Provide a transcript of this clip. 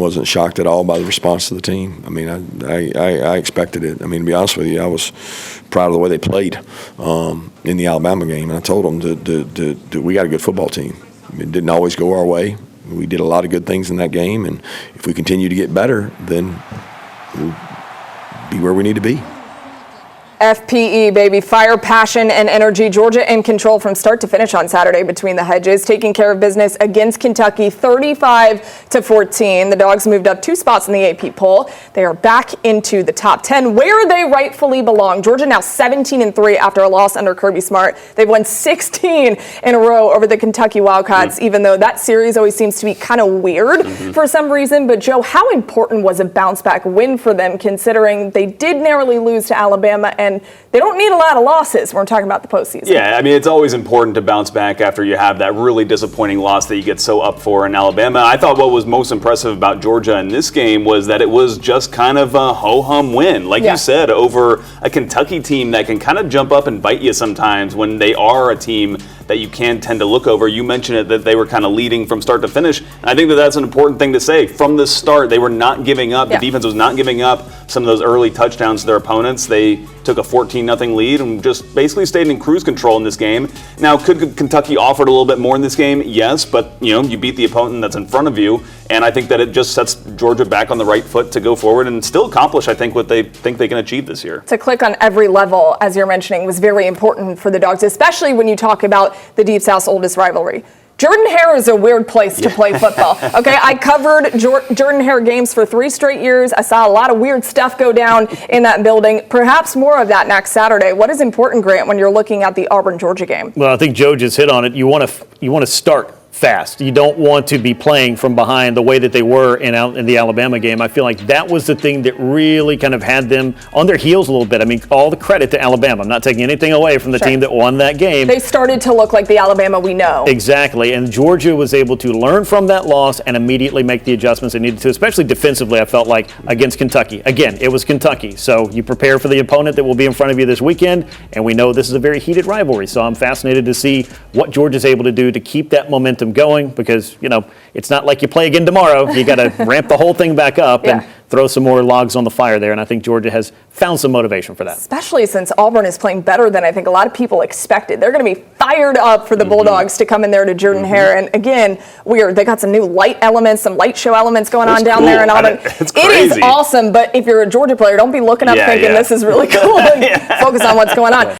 wasn't shocked at all by the response to the team. I mean, I expected it. I mean, to be honest with you, I was proud of the way they played in the Alabama game. And I told them that we got a good football team. It didn't always go our way. We did a lot of good things in that game, and if we continue to get better, then we'll be where we need to be. FPE, baby. Fire, passion, and energy. Georgia in control from start to finish on Saturday between the hedges, taking care of business against Kentucky 35-14. The Dogs moved up 2 spots in the AP poll. They are back into the top 10, where they rightfully belong. Georgia now 17-3 after a loss under Kirby Smart. They've won 16 in a row over the Kentucky Wildcats, even though that series always seems to be kind of weird for some reason. But, Joe, how important was a bounce-back win for them, considering they did narrowly lose to Alabama, and they don't need a lot of losses when we're talking about the postseason? Yeah, I mean, it's always important to bounce back after you have that really disappointing loss that you get so up for in Alabama. I thought what was most impressive about Georgia in this game was that it was just kind of a ho-hum win. Like you said, over a Kentucky team that can kind of jump up and bite you sometimes when they are a team that you can tend to look over. You mentioned it, that they were kind of leading from start to finish. And I think that that's an important thing to say. From the start, they were not giving up. The defense was not giving up some of those early touchdowns to their opponents. They took a 14-0 lead and just basically stayed in cruise control in this game. Now, could Kentucky offered a little bit more in this game? Yes, but you beat the opponent that's in front of you. And I think that it just sets Georgia back on the right foot to go forward and still accomplish, I think, what they think they can achieve this year. To click on every level, as you're mentioning, was very important for the Dogs, especially when you talk about the Deep South's oldest rivalry. Jordan-Hare is a weird place to play football. Okay, I covered Jordan-Hare games for 3 straight years. I saw a lot of weird stuff go down in that building. Perhaps more of that next Saturday. What is important, Grant, when you're looking at the Auburn-Georgia game? Well, I think Joe just hit on it. You want to start fast. You don't want to be playing from behind the way that they were in the Alabama game. I feel like that was the thing that really kind of had them on their heels a little bit. I mean, all the credit to Alabama. I'm not taking anything away from the team that won that game. They started to look like the Alabama we know. Exactly. And Georgia was able to learn from that loss and immediately make the adjustments they needed to, especially defensively, I felt like, against Kentucky. Again, it was Kentucky. So you prepare for the opponent that will be in front of you this weekend, and we know this is a very heated rivalry. So I'm fascinated to see what Georgia's able to do to keep that momentum going, because it's not like you play again tomorrow. You got to ramp the whole thing back up and throw some more logs on the fire there, and I think Georgia has found some motivation for that. Especially since Auburn is playing better than I think a lot of people expected. They're going to be fired up for the Bulldogs to come in there to Jordan-Hare, and again, they got some new light elements, some light show elements going on down there in Auburn. It's crazy. It is awesome, but if you're a Georgia player, don't be looking up thinking this is really cool and focus on what's going on.